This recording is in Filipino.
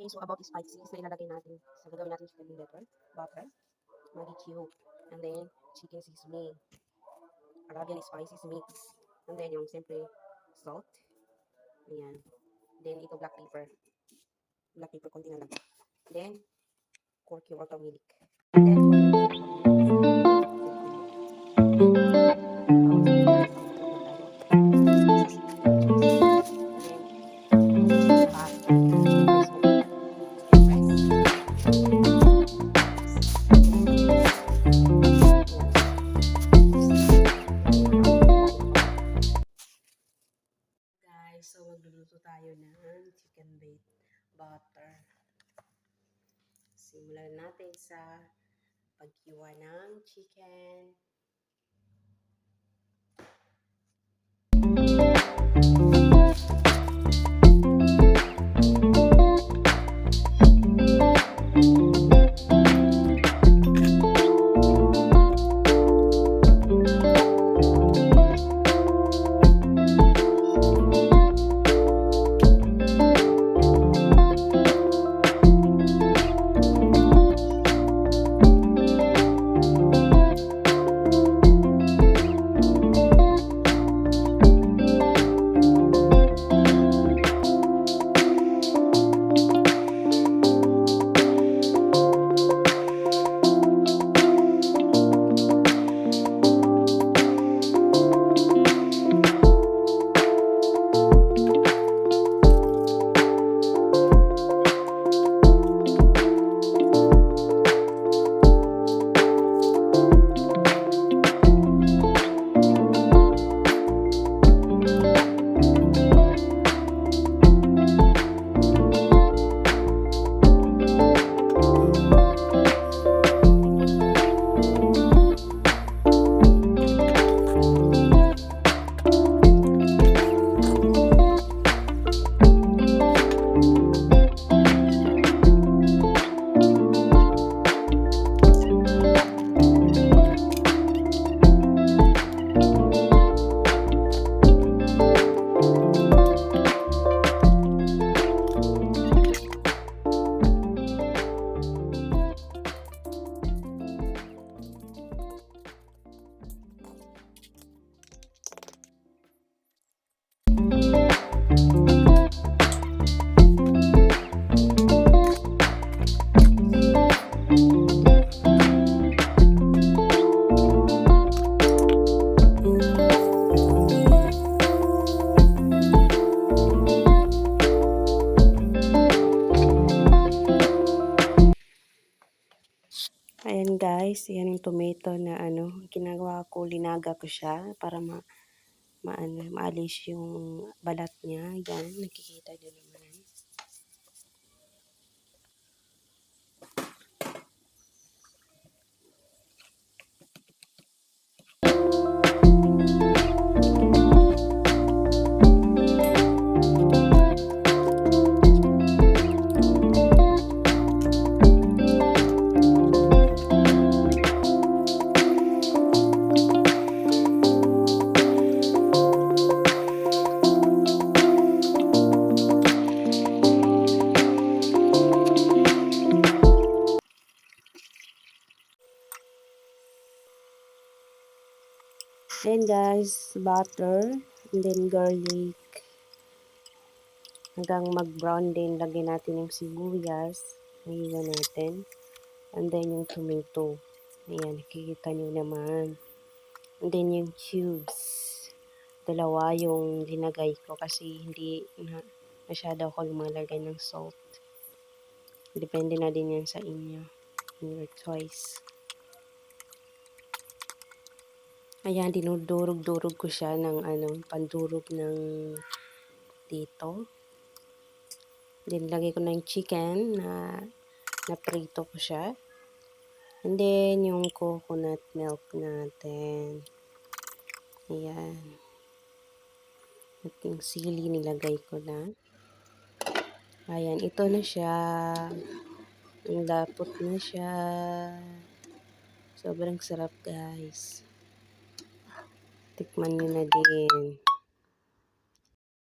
Okay, so about the spices na ilalagay natin sa gagawin natin chicken butter, Maggi cube, and then chicken seasoning, Arabian spices mix, and then yung siyempre salt, ayan. Then ito black pepper konti na lang. Then cork yung turmeric. And then so magluluto tayo ng chicken butter. Simulan natin sa paghiwa ng chicken. Ayan guys, yan yung tomato na ginagawa ko, linaga ko siya para maalis yung balat niya. Yan, nakikita nyo naman. Then guys, butter, and then garlic. Hanggang mag-brown din, lagyan natin yung sibuyas. Iwan natin. And then yung tomato. Ayan, nakikita nyo naman. And then yung cubes. Dalawa yung linagay ko kasi hindi masyado ako lumalagay ng salt. Depende na din yan sa inyo. Your choice. Ayan, dinudurog-durog ko siya ng pandurog ng dito. Then, lagay ko na yung chicken na prito ko siya. And then, yung coconut milk natin. Ayan. At yung sili nilagay ko na. Ayan, ito na siya. Ang lapot na siya. Sobrang sarap guys. Tikman nyo na din.